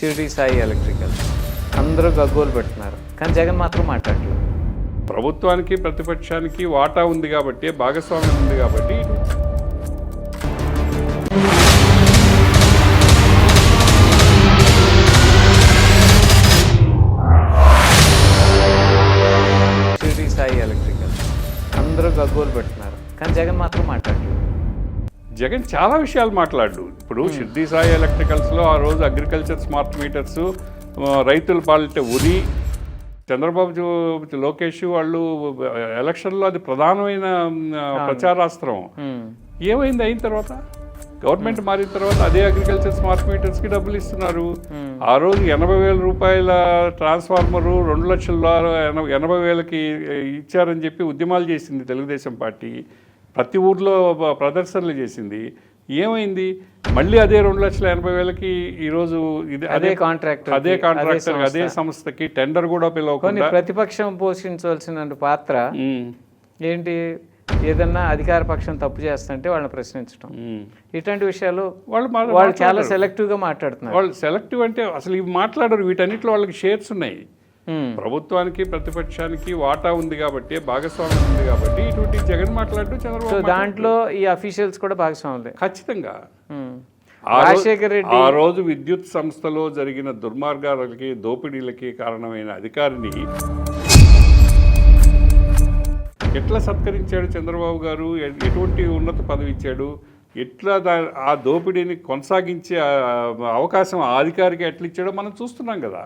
Shirdi Sai electrical అందరూ గగ్గోలు పెడుతున్నారు, కానీ జగన్ మాత్రం మాట్లాడలేదు. ప్రభుత్వానికి ప్రతిపక్షానికి వాటా ఉంది కాబట్టి, భాగస్వామ్యం ఉంది కాబట్టి షిరిడి సాయి ఎలక్ట్రికల్ అందరూ గగ్గోలు పెడుతున్నారు, కానీ జగన్ మాత్రం మాట్లాడలేదు. జగన్ చాలా విషయాలు మాట్లాడు. ఇప్పుడు షిర్డీ సాయి ఎలక్ట్రికల్స్లో ఆ రోజు అగ్రికల్చర్ స్మార్ట్ మీటర్స్, రైతుల పాలిట ఉరి, చంద్రబాబు లోకేష్ వాళ్ళు ఎలక్షన్లో అది ప్రధానమైన ప్రచారాస్త్రం. ఏమైంది అయిన తర్వాత? గవర్నమెంట్ మారిన తర్వాత అదే అగ్రికల్చర్ స్మార్ట్ మీటర్స్కి డబ్బులు ఇస్తున్నారు. ఆ రోజు 80,000 రూపాయల ట్రాన్స్ఫార్మరు 2,80,000కి ఇచ్చారని చెప్పి ఉద్యమాలు చేసింది తెలుగుదేశం పార్టీ. ప్రతి ఊర్లో ప్రదర్శనలు చేసింది. ఏమైంది? మళ్ళీ అదే 2,80,000కి ఈరోజు అదే కాంట్రాక్టర్ అదే సంస్థకి టెండర్ కూడా పిలవకుండా ప్రతిపక్షం పోషించవలసిన పాత్ర ఏంటి? ఏదన్నా అధికార పక్షం తప్పు చేస్తుంటే వాళ్ళని ప్రశ్నించడం, ఇట్లాంటి విషయాలు వాళ్ళు చాలా సెలెక్టివ్గా మాట్లాడుతున్నారు. వాళ్ళు సెలెక్టివ్ అంటే అసలు ఇవి మాట్లాడరు. వీటన్నిటిలో వాళ్ళకి షేర్స్ ఉన్నాయి. ప్రభుత్వానికి ప్రతిపక్షానికి వాటా ఉంది కాబట్టి, భాగస్వామ్యం ఉంది కాబట్టి ఇటువంటి జగన్ మాట్లాడుతూ చంద్రబాబు దాంట్లో ఈ అఫీషియల్స్ కూడా భాగస్వాములే ఖచ్చితంగా. రాజశేఖర్ రెడ్డి ఆ రోజు విద్యుత్ సంస్థలో జరిగిన దుర్మార్గాలకి, దోపిడీలకి కారణమైన అధికారిని ఎట్లా సత్కరించాడు చంద్రబాబు గారు? ఎటువంటి ఉన్నత పదవి ఇచ్చాడు? ఎట్లా ఆ దోపిడీని కొనసాగించే అవకాశం ఆ అధికారికి ఎట్లా ఇచ్చాడో మనం చూస్తున్నాం కదా.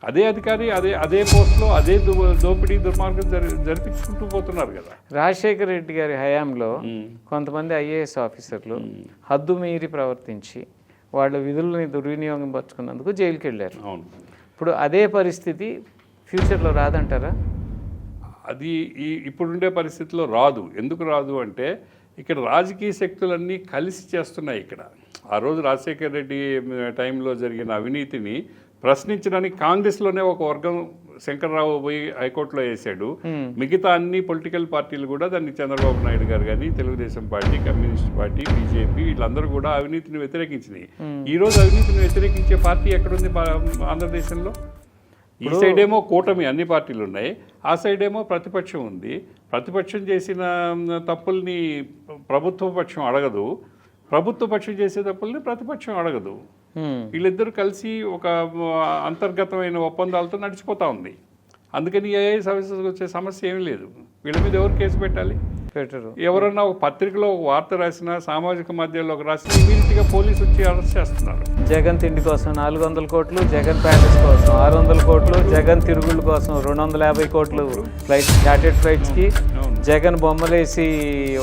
అదే అధికారి అదే పోస్ట్లో అదే దోపిడీ దుర్మార్గం జరిపించుకుంటూ పోతున్నారు కదా. రాజశేఖర రెడ్డి గారి హయాంలో కొంతమంది ఐఏఎస్ ఆఫీసర్లు హద్దు మీరి ప్రవర్తించి వాళ్ళ విధులని దుర్వినియోగం పరుచుకున్నందుకు జైలుకి వెళ్ళారు. అవును. ఇప్పుడు అదే పరిస్థితి ఫ్యూచర్లో రాదంటారా? అది ఇప్పుడుండే పరిస్థితిలో రాదు. ఎందుకు రాదు అంటే ఇక్కడ రాజకీయ శక్తులన్నీ కలిసి చేస్తున్నాయి. ఇక్కడ ఆ రోజు రాజశేఖర రెడ్డి టైంలో జరిగిన అవినీతిని ప్రశ్నించడానికి కాంగ్రెస్లోనే ఒక వర్గం శంకర్రావు పోయి హైకోర్టులో వేశాడు. మిగతా అన్ని పొలిటికల్ పార్టీలు కూడా దాన్ని చంద్రబాబు నాయుడు గారు కానీ, Telugu Desam party, communist party, BJP వీళ్ళందరూ కూడా అవినీతిని వ్యతిరేకించినాయి. ఈరోజు అవినీతిని వ్యతిరేకించే పార్టీ ఎక్కడుంది ఆంధ్రదేశంలో? ఈ సైడ్ ఏమో కూటమి అన్ని పార్టీలు ఉన్నాయి, ఆ సైడ్ ఏమో ప్రతిపక్షం ఉంది. ప్రతిపక్షం చేసిన తప్పుల్ని ప్రభుత్వ పక్షం అడగదు, ప్రభుత్వ పక్షం చేసే తప్పుల్ని ప్రతిపక్షం అడగదు. వీళ్ళిద్దరూ కలిసి ఒక అంతర్గతమైన ఒప్పందాలతో నడిచిపోతూ ఉంది. అందుకని ఐఏఎస్ ఆఫీసర్స్కి వచ్చే సమస్య ఏమీ లేదు. వీళ్ళ మీద ఎవరు కేసు పెట్టాలి? పెట్టరు. ఎవరన్నా ఒక పత్రికలో ఒక వార్త రాసినా, సామాజిక మాధ్యమాల్లో రాసినా ఇమీడియట్గా పోలీసు వచ్చి అరెస్ట్ చేస్తున్నారు. జగన్ తిండి కోసం 400 కోట్లు, జగన్ ప్యాలెస్ కోసం 600 కోట్లు, జగన్ తిరుగుళ్ళ కోసం 250 కోట్లు ఫ్లైట్ చార్టెడ్ ఫ్లైట్స్కి, జగన్ బొమ్మలేసి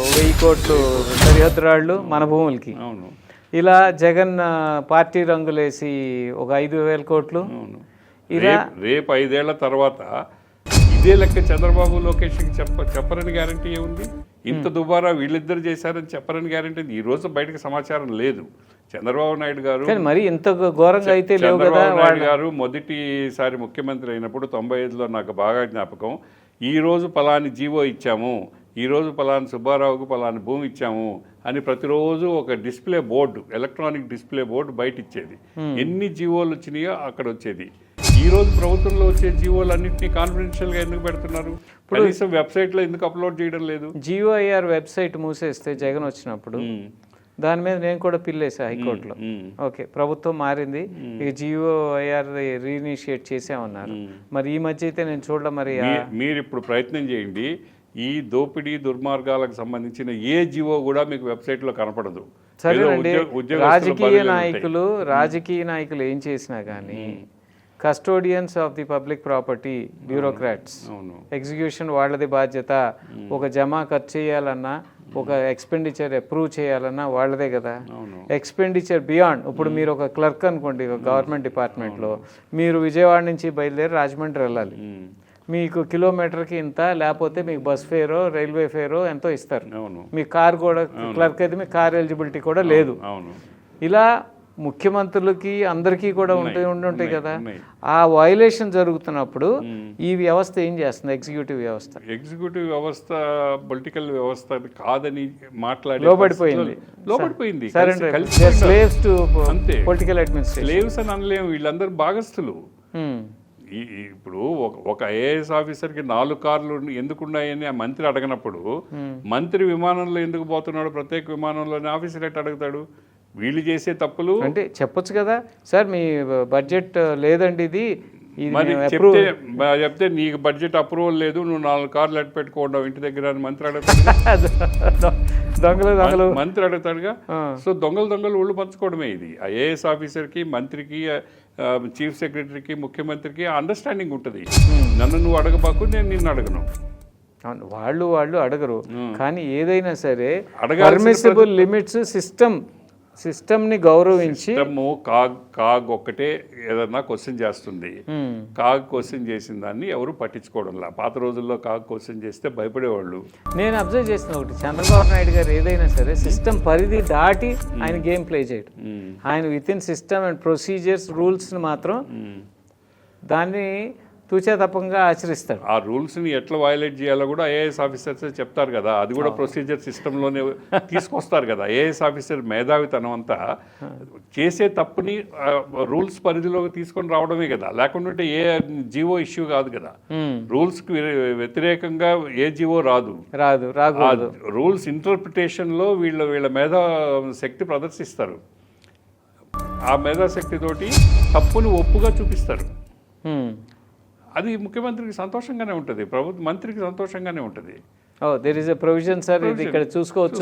1000 కోట్లు సరిహద్దు రాళ్ళు మన భూములకి, ఇలా జగన్ పార్టీ రంగులేసి ఒక 5,000 కోట్లు. ఇలా రేపు 5 ఏళ్ల తర్వాత ఇదే లెక్క చంద్రబాబు లోకేష్కి చెప్పరని గ్యారంటీ ఏముంది? ఇంత దుబారా వీళ్ళిద్దరు చేశారని చెప్పరని గ్యారంటీ ఈ రోజు బయటకు సమాచారం లేదు. చంద్రబాబు నాయుడు గారు మరి ఇంత ఘోరంగా అయితే చంద్రబాబు నాయుడు గారు మొదటిసారి ముఖ్యమంత్రి అయినప్పుడు 95లో నాకు బాగా జ్ఞాపకం, ఈరోజు పలాని జీవో ఇచ్చాము, ఈరోజు పలాని సుబ్బారావుకు పలాని భూమి ఇచ్చాము అని ప్రతిరోజు ఒక display board, electronic display board బయట ఇచ్చేది. ఎన్ని జీవోలు వచ్చినాయో అక్కడ వచ్చేది. ఈ రోజు ప్రభుత్వంలో వచ్చే జీవోలు అన్నింటినీ కాన్ఫిడెన్షియల్గా ఎందుకు పెడుతున్నారు? కనీసం వెబ్సైట్లో ఎందుకు అప్లోడ్ చేయడం లేదు? జిఓఐఆర్ వెబ్సైట్ మూసేస్తే జగన్ వచ్చినప్పుడు దాని మీద నేను కూడా పిల్లేసా హైకోర్టులో. ఓకే, ప్రభుత్వం మారింది, ఇక జిఓఐఆర్ రీఇనిషియేట్ చేసామన్నారు. మరి ఈ మధ్య అయితే నేను చూడడం. మరి మీరు ఇప్పుడు ప్రయత్నం చేయండి, ఈ దోపిడీ దుర్మార్గాలకు సంబంధించిన ఏ జీవో కూడా మీకు వెబ్సైట్లో కనపడదు. సరేనండి, రాజకీయ నాయకులు ఏం చేసినా కానీ custodians of the public property bureaucrats, execution వాళ్ళది బాధ్యత. ఒక జమా ఖర్చు చేయాలన్నా, ఒక ఎక్స్పెండిచర్ అప్రూవ్ చేయాలన్నా వాళ్ళదే కదా. ఎక్స్పెండిచర్ బియాండ్, ఇప్పుడు మీరు ఒక క్లర్క్ అనుకోండి గవర్నమెంట్ డిపార్ట్మెంట్లో, మీరు విజయవాడ నుంచి బయలుదేరి రాజమండ్రి వెళ్ళాలి, మీకు కిలోమీటర్కి ఇంత, లేకపోతే మీకు బస్ ఫేరో రైల్వే ఫేరో ఎంతో ఇస్తారు. మీ కార్ కూడా క్లర్క్ అయితే మీ కార్ ఎలిజిబిలిటీ కూడా లేదు. ఇలా ముఖ్యమంత్రులకి అందరికీ కూడా ఉంటాయి కదా. ఉన్నాయి. ఆ వైలేషన్ జరుగుతున్నప్పుడు ఈ వ్యవస్థ ఏం చేస్తుంది? ఎగ్జిక్యూటివ్ వ్యవస్థ పొలిటికల్ వ్యవస్థ కాదని మాట్లాడి లోబడిపోయింది. స్లేవ్స్ టు అంతే, పొలిటికల్ అడ్మినిస్ట్రేషన్. స్లేవ్స్ అని అనలేము, వీళ్ళందరూ భాగస్థులు. ఇప్పుడు ఒక ఐఏఎస్ ఆఫీసర్కి 4 కార్లు ఎందుకున్నాయని ఆ మంత్రి అడగనప్పుడు మంత్రి విమానంలో ఎందుకు పోతున్నాడు, ప్రత్యేక విమానంలోని ఆఫీసర్ ఎట్లా అడుగుతాడు? వీళ్ళు చేసే తప్పులు అంటే చెప్పొచ్చు కదా, సార్ మీ బడ్జెట్ లేదండి, ఇది మరి చెప్తే నీకు బడ్జెట్ అప్రూవల్ లేదు, నువ్వు 4 కార్లు ఎట్టు పెట్టుకోవడం ఇంటి దగ్గర అని మంత్రి అడుగుతాడు. మంత్రి అడుగుతాడుగా. సో దొంగలు ఒళ్ళు పంచుకోవడమే ఇది. ఐఏఎస్ ఆఫీసర్కి, మంత్రికి, చీఫ్ సెక్రటరీకి, ముఖ్యమంత్రికి అండర్స్టాండింగ్ ఉంటుంది. నన్ను నువ్వు అడగబాకు, నేను నిన్ను అడగను. వాళ్ళు అడగరు, కానీ ఏదైనా సరే పర్మిసిబుల్ లిమిట్స్ సిస్టమ్ని గౌరవించి. కాగ్ ఒక్కటే ఏదన్నా క్వశ్చన్ చేస్తుంది. కాగ్ క్వశ్చన్ చేసిన దాన్ని ఎవరు పట్టించుకోవడంలా. పాత రోజుల్లో కాగ్ క్వశ్చన్ చేస్తే భయపడేవాళ్ళు. నేను అబ్జర్వ్ చేసిన ఒకటి, చంద్రబాబు నాయుడు గారు ఏదైనా సరే సిస్టమ్ పరిధి దాటి ఆయన గేమ్ ప్లే చేయడం. ఆయన with in system and procedures రూల్స్ని మాత్రం దాన్ని తూచా తప్పంగా ఆచరిస్తాడు. ఆ రూల్స్ని ఎట్లా వయలేట్ చేయాలో కూడా ఐఏఎస్ ఆఫీసర్స్ చెప్తారు కదా. అది కూడా ప్రొసీజర్ సిస్టంలోనే తీసుకొస్తారు కదా. ఐఏఎస్ ఆఫీసర్ మేధావితనం అంతా చేసే తప్పుని రూల్స్ పరిధిలోకి తీసుకొని రావడమే కదా. లేకుంటే ఏ జీవో ఇష్యూ కాదు కదా. రూల్స్కి వ్యతిరేకంగా ఏ జీవో రాదు. రూల్స్ ఇంటర్ప్రిటేషన్లో వీళ్ళ మేధా శక్తి ప్రదర్శిస్తారు. ఆ మేధాశక్తితోటి తప్పుని ఒప్పుగా చూపిస్తారు. అది ముఖ్యమంత్రికి సంతోషంగానే ఉంటుంది, మంత్రికి సంతోషంగానే ఉంటుంది. There is a provision sir, ఇది ఇక్కడ చూసుకోవచ్చు.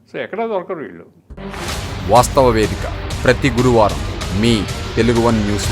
సో ఎక్కడా దొరకరు వీళ్ళు. వాస్తవ వేదిక ప్రతి గురువారం మీ తెలుగు వన్ న్యూస్.